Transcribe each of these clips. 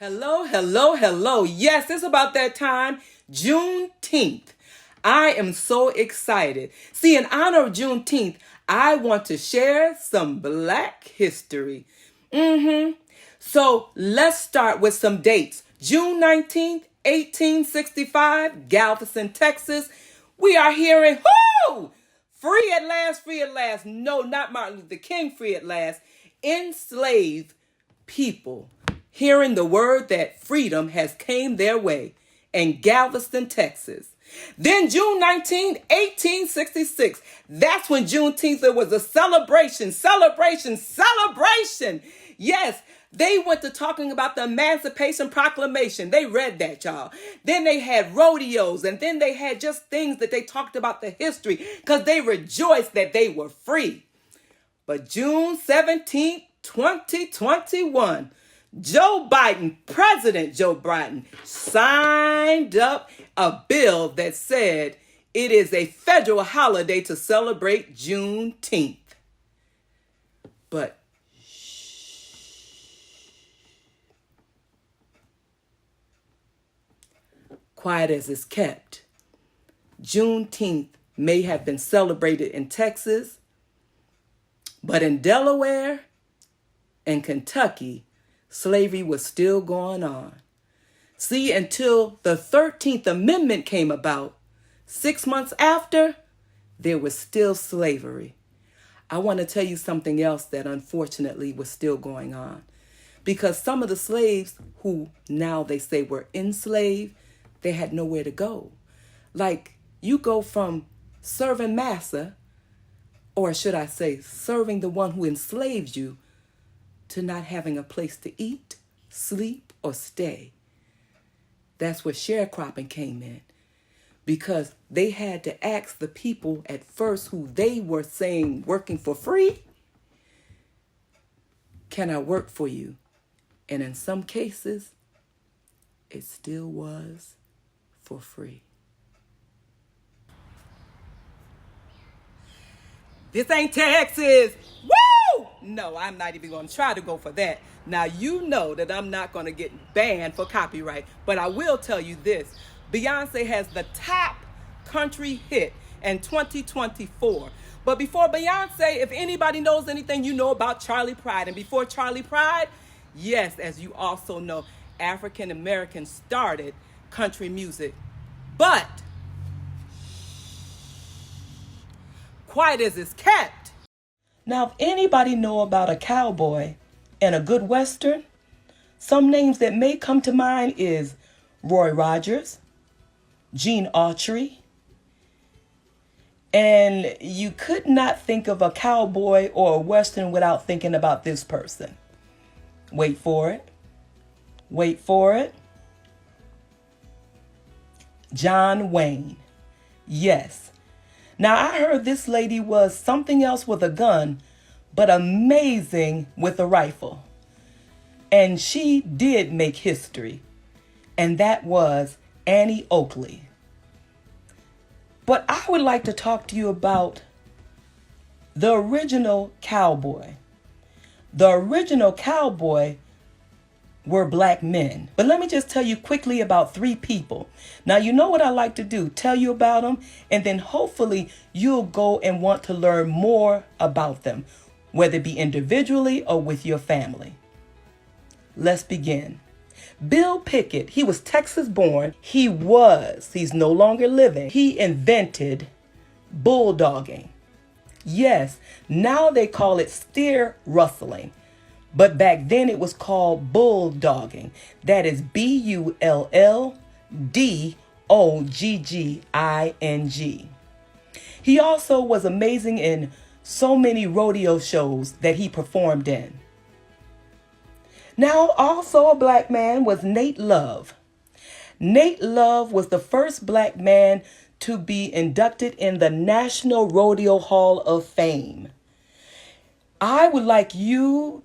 Hello, hello, hello. Yes, it's about that time, Juneteenth. I am so excited. See, in honor of Juneteenth, I want to share some Black history. So let's start with some dates. June 19th, 1865, Galveston, Texas. We are hearing, whoo! Free at last, free at last. No, not Martin Luther King, free at last. Enslaved people hearing the word that freedom has came their way in Galveston, Texas. Then June 19th, 1866. That's when Juneteenth, it was a celebration. Yes, they went to talking about the Emancipation Proclamation. They read that, y'all. Then they had rodeos, and then they had just things that they talked about the history because they rejoiced that they were free. But June 17th, 2021, President Joe Biden, signed up a bill that said it is a federal holiday to celebrate Juneteenth. But quiet as it's kept, Juneteenth may have been celebrated in Texas, but in Delaware and Kentucky, slavery was still going on. See, until the 13th Amendment came about, 6 months after, there was still slavery. I want to tell you something else that unfortunately was still going on. Because some of the slaves who now they say were enslaved, they had nowhere to go. Like, you go from serving massa, or should I say, serving the one who enslaved you, to not having a place to eat, sleep, or stay. That's where sharecropping came in. Because they had to ask the people at first who they were saying working for free, can I work for you? And in some cases, it still was for free. This ain't Texas. Woo! No, I'm not even going to try to go for that. Now, you know that I'm not going to get banned for copyright, but I will tell you this. Beyonce has the top country hit in 2024. But before Beyonce, if anybody knows anything, you know about Charlie Pride. And before Charlie Pride, yes, as you also know, African Americans started country music. But quiet as it's kept. Now, if anybody know about a cowboy and a good Western, some names that may come to mind is Roy Rogers, Gene Autry, and you could not think of a cowboy or a Western without thinking about this person. Wait for it. Wait for it. John Wayne. Yes. Now, I heard this lady was something else with a gun, but amazing with a rifle. And she did make history, and that was Annie Oakley. But I would like to talk to you about the original cowboy. The original cowboy were black men. But let me just tell you quickly about 3 people. Now, you know what I like to do, tell you about them, and then hopefully you'll go and want to learn more about them, whether it be individually or with your family. Let's begin. Bill Pickett, he was Texas born. He's no longer living. He invented bulldogging. Yes, now they call it steer rustling. But back then it was called bulldogging. That is bulldogging. He also was amazing in so many rodeo shows that he performed in. Now, also a black man was Nate Love. Nate Love was the first black man to be inducted in the National Rodeo Hall of Fame. I would like you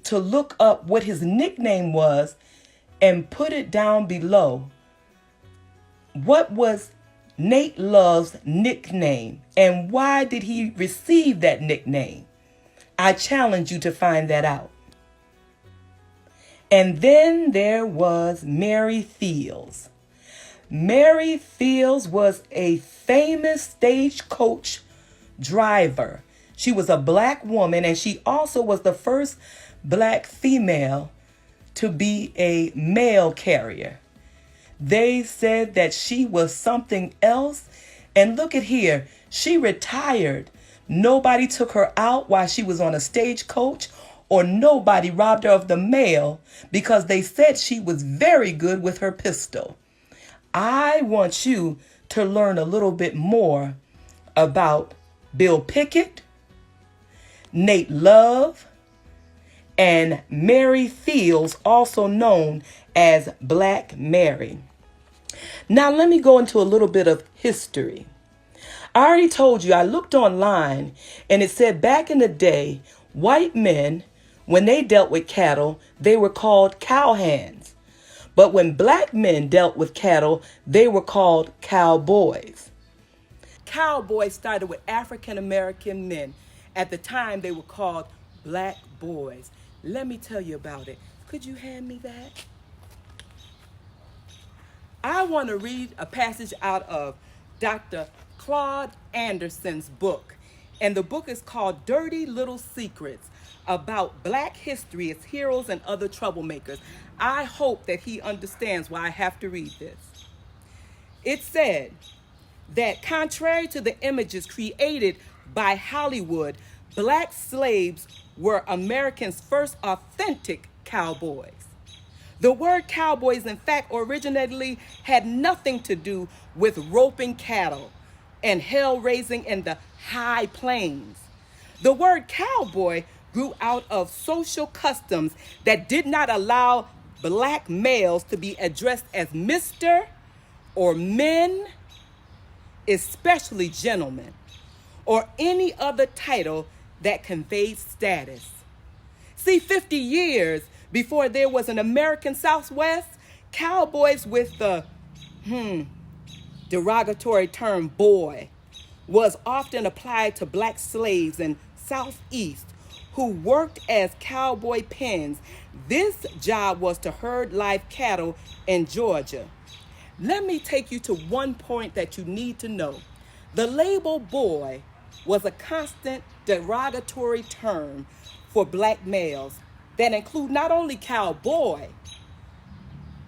to look up what his nickname was and put it down below. What was Nate Love's nickname and why did he receive that nickname? I challenge you to find that out. And then there was Mary Fields. Mary Fields was a famous stagecoach driver. She was a black woman, and she also was the first black female to be a mail carrier. They said that she was something else. And look at here, she retired. Nobody took her out while she was on a stagecoach, or nobody robbed her of the mail because they said she was very good with her pistol. I want you to learn a little bit more about Bill Pickett, Nate Love, and Mary Fields, also known as Black Mary. Now let me go into a little bit of history. I already told you, I looked online and it said back in the day, white men, when they dealt with cattle, they were called cowhands. But when black men dealt with cattle, they were called cowboys. Cowboys started with African American men. At the time, they were called black boys. Let me tell you about it. Could you hand me that? I want to read a passage out of Dr. Claude Anderson's book. And the book is called Dirty Little Secrets, about black history, its heroes and other troublemakers. I hope that he understands why I have to read this. It said that contrary to the images created by Hollywood, black slaves were Americans' first authentic cowboys. The word cowboys, in fact, originally had nothing to do with roping cattle and hell raising in the high plains. The word cowboy grew out of social customs that did not allow black males to be addressed as Mr. or men, especially gentlemen, or any other title that conveyed status. See, 50 years before there was an American Southwest, cowboys with the derogatory term boy was often applied to black slaves in Southeast who worked as cowboy pens. This job was to herd live cattle in Georgia. Let me take you to one point that you need to know. The label boy was a constant derogatory term for black males that include not only cowboy,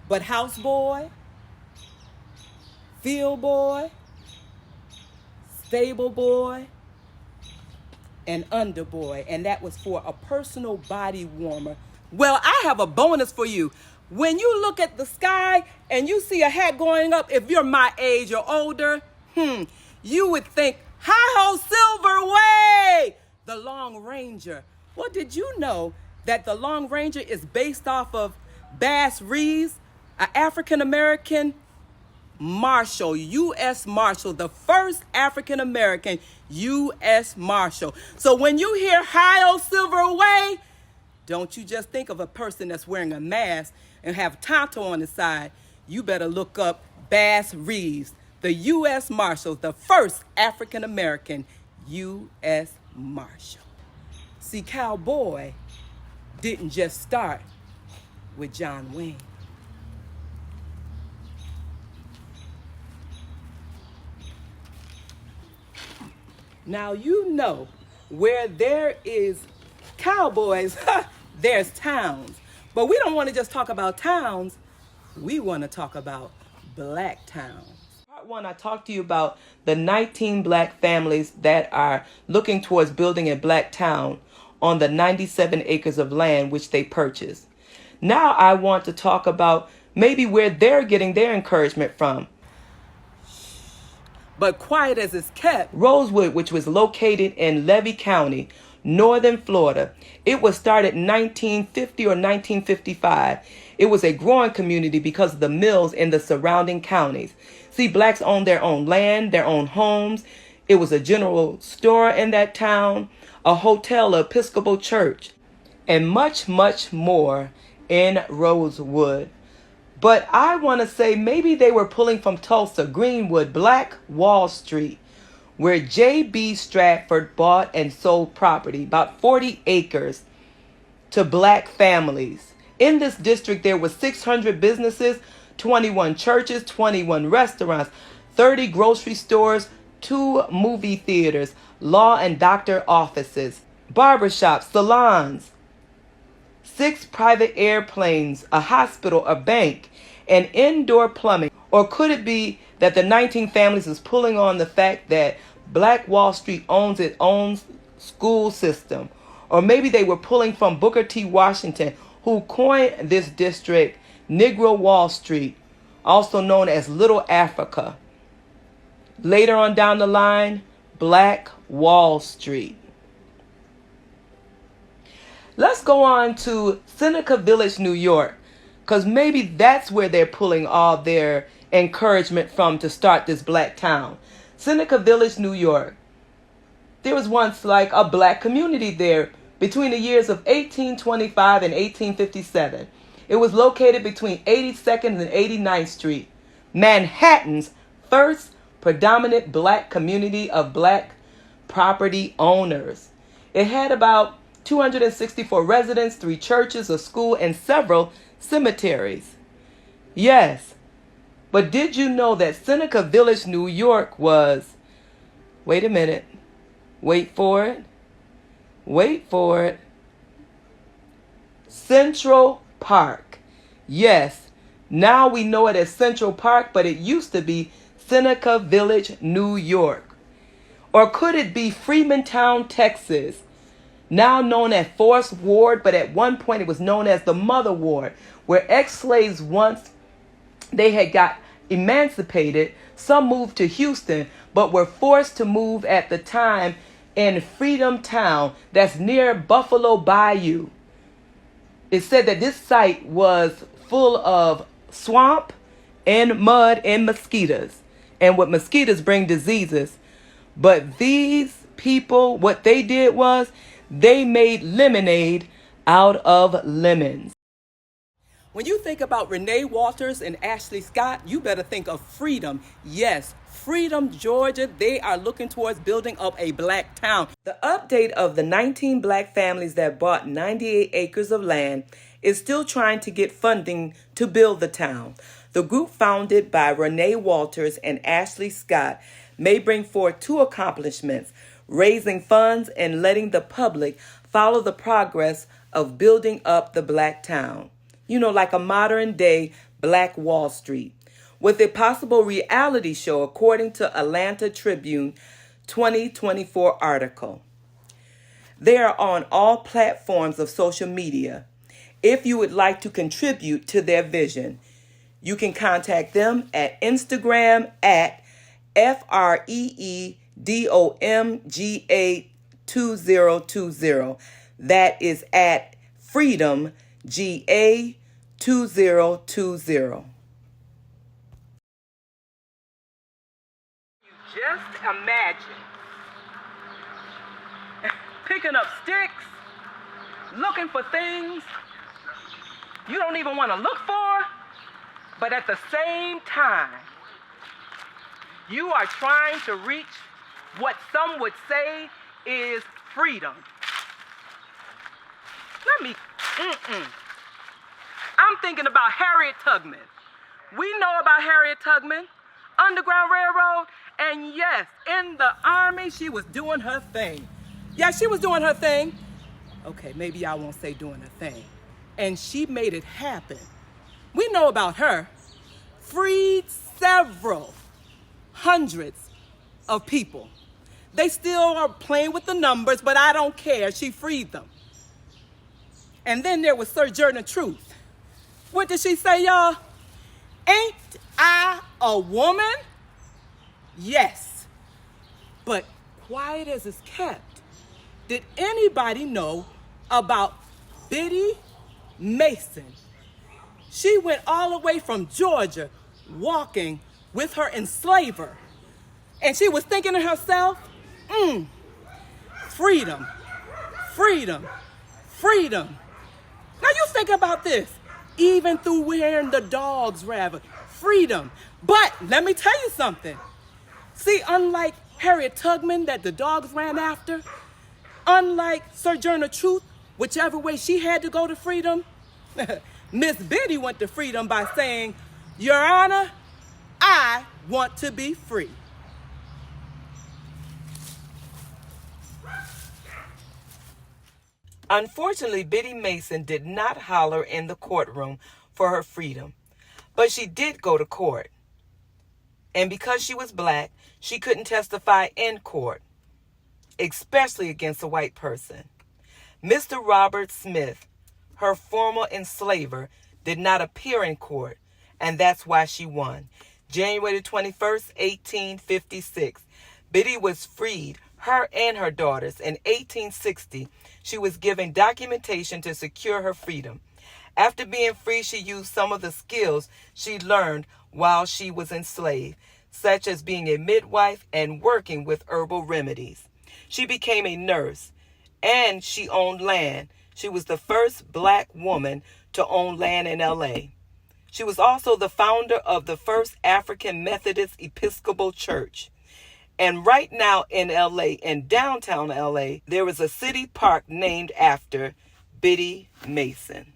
but houseboy, field boy, stable boy, and underboy, and that was for a personal body warmer. Well, I have a bonus for you. When you look at the sky and you see a hat going up, if you're my age or older, you would think, hi-ho, Silver Way, the Long Ranger. Well, did you know that the Long Ranger is based off of Bass Reeves, an African-American Marshal, U.S. Marshal, the first African-American U.S. Marshal. So when you hear hi-ho, Silver Way, don't you just think of a person that's wearing a mask and have Tonto on the side. You better look up Bass Reeves, the U.S. Marshal, the first African-American U.S. Marshal. See, cowboy didn't just start with John Wayne. Now you know where there is cowboys, there's towns. But we don't want to just talk about towns. We want to talk about black towns. Part one, I talked to you about the 19 black families that are looking towards building a black town on the 97 acres of land which they purchased. Now I want to talk about maybe where they're getting their encouragement from. But quiet as it's kept, Rosewood, which was located in Levy County, northern Florida. It was started in 1950 or 1955. It was a growing community because of the mills in the surrounding counties. See, blacks owned their own land, their own homes. It was a general store in that town, a hotel, an Episcopal church, and much, much more in Rosewood. But I want to say maybe they were pulling from Tulsa, Greenwood, Black Wall Street, where J.B. Stratford bought and sold property, about 40 acres, to black families. In this district, there were 600 businesses, 21 churches, 21 restaurants, 30 grocery stores, 2 movie theaters, law and doctor offices, barbershops, salons, 6 private airplanes, a hospital, a bank, and indoor plumbing. Or could it be that the 19 families is pulling on the fact that Black Wall Street owns its own school system? Or maybe they were pulling from Booker T. Washington, who coined this district Negro Wall Street, also known as Little Africa. Later on down the line, Black Wall Street. Let's go on to Seneca Village, New York, because maybe that's where they're pulling all their encouragement from to start this black town. Seneca Village, New York. There was once like a black community there between the years of 1825 and 1857. It was located between 82nd and 89th Street, Manhattan's first predominant black community of black property owners. It had about 264 residents, 3 churches, a school, and several cemeteries. Yes, but did you know that Seneca Village, New York was, wait a minute, wait for it, Central Park. Yes, now we know it as Central Park, but it used to be Seneca Village, New York. Or could it be Freemantown, Texas, now known as Forest Ward, but at one point it was known as the Mother Ward, where ex-slaves once they had got emancipated, some moved to Houston, but were forced to move at the time in Freedom Town, that's near Buffalo Bayou. It said that this site was full of swamp and mud and mosquitoes, and what mosquitoes bring diseases. But these people, what they did was they made lemonade out of lemons. When you think about Renee Walters and Ashley Scott, you better think of freedom. Yes, Freedom, Georgia. They are looking towards building up a black town. The update of the 19 black families that bought 98 acres of land is still trying to get funding to build the town. The group, founded by Renee Walters and Ashley Scott, may bring forth 2 accomplishments: raising funds and letting the public follow the progress of building up the black town. You know, like a modern day Black Wall Street, with a possible reality show, according to Atlanta Tribune 2024 article. They are on all platforms of social media. If you would like to contribute to their vision, you can contact them at Instagram at FREEDOMGA2020. That is at Freedom GA 2020. Just imagine picking up sticks, looking for things you don't even want to look for, but at the same time, you are trying to reach what some would say is freedom. I'm thinking about Harriet Tubman. We know about Harriet Tubman, Underground Railroad, and yes, in the Army, she was doing her thing. Yeah, she was doing her thing. Okay, maybe I won't say doing her thing. And she made it happen. We know about her. Freed several hundreds of people. They still are playing with the numbers, but I don't care. She freed them. And then there was Sojourner Truth. What did she say, y'all? Ain't I a woman? Yes. But quiet as it's kept, did anybody know about Biddy Mason? She went all the way from Georgia walking with her enslaver. And she was thinking to herself, freedom, freedom, freedom. Now you think about this. Even through wearing the dog's rabbit, freedom. But let me tell you something. See, unlike Harriet Tubman that the dogs ran after, unlike Sojourner Truth, whichever way she had to go to freedom, Miss Biddy went to freedom by saying, "Your Honor, I want to be free." Unfortunately, Biddy Mason did not holler in the courtroom for her freedom, but she did go to court. And because she was black, she couldn't testify in court, especially against a white person. Mr. Robert Smith, her former enslaver, did not appear in court, and that's why she won. January 21st, 1856, Biddy was freed, her and her daughters. In 1860, she was given documentation to secure her freedom. After being free, she used some of the skills she learned while she was enslaved, such as being a midwife and working with herbal remedies. She became a nurse, and she owned land. She was the first black woman to own land in L.A. She was also the founder of the first African Methodist Episcopal Church. And right now in L.A., in downtown L.A., there is a city park named after Biddy Mason.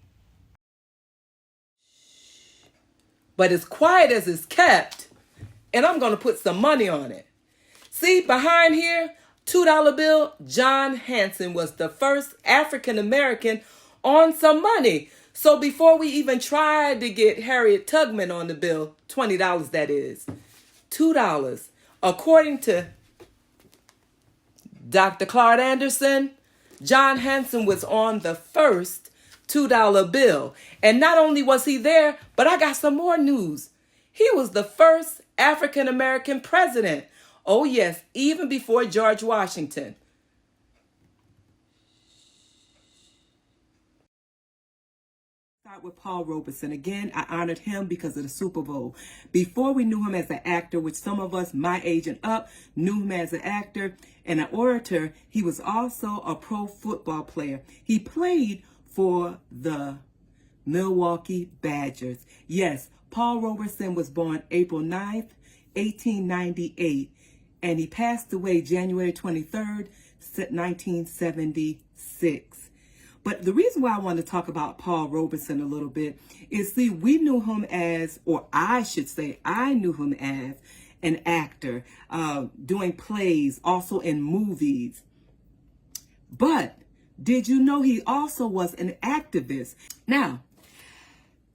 But as quiet as it's kept, and I'm going to put some money on it. See, behind here, $2 bill, John Hanson was the first African American on some money. So before we even tried to get Harriet Tubman on the bill, $20 that is, $2. According to Dr. Claude Anderson, John Hanson was on the first $2 bill. And not only was he there, but I got some more news. He was the first African American president. Oh yes, even before George Washington. Start with Paul Robeson. Again, I honored him because of the Super Bowl. Before we knew him as an actor, which some of us, my age and up, knew him as an actor and an orator, he was also a pro football player. He played for the Milwaukee Badgers. Yes, Paul Robeson was born April 9th, 1898, and he passed away January 23rd, 1976. But the reason why I want to talk about Paul Robeson a little bit is, see, we knew him as, or I should say, I knew him as an actor, doing plays, also in movies. But did you know he also was an activist? Now,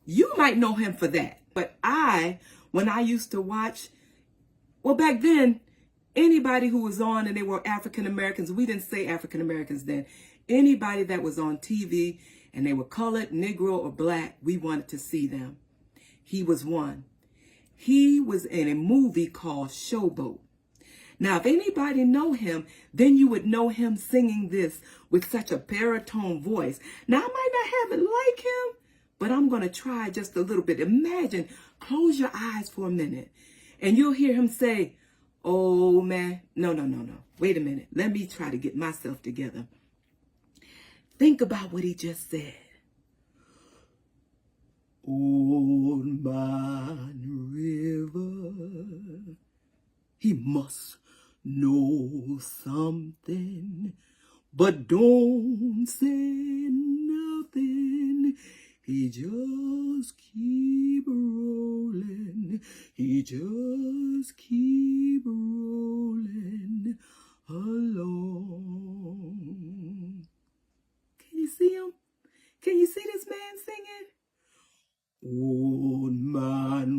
you might know him for that, but when I used to watch, well, back then, anybody who was on and they were African Americans, we didn't say African Americans then, anybody that was on TV and they were colored, Negro, or black, we wanted to see them. He was one. He was in a movie called Showboat. Now, if anybody know him, then you would know him singing this with such a baritone voice. Now, I might not have it like him, but I'm going to try just a little bit. Imagine, close your eyes for a minute, and you'll hear him say, "Oh, man, no. Wait a minute. Let me try to get myself together." Think about what he just said. Old man river, he must know something, but don't say nothing. He just keep rolling. He just keep rolling along. Can you see him? Can you see this man singing? Old man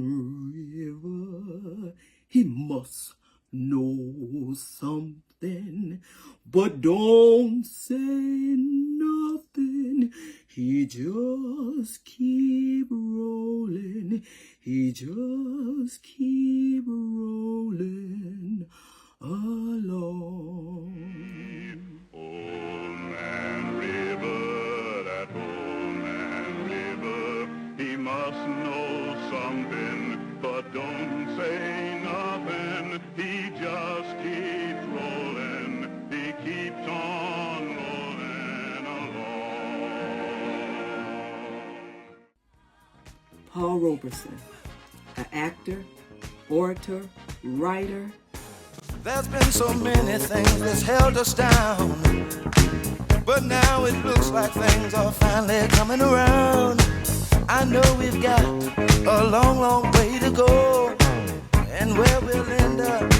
river, he must know something, but don't say nothing. He just keep rolling. He just keep rolling along. Old man river, that old man river, he must know something, but don't say nothing. He just keeps rolling. He keeps on rolling along. Paul Robeson, an actor, orator, writer. There's been so many things that's held us down, but now it looks like things are finally coming around. I know we've got a long, long way to go, and where we'll end up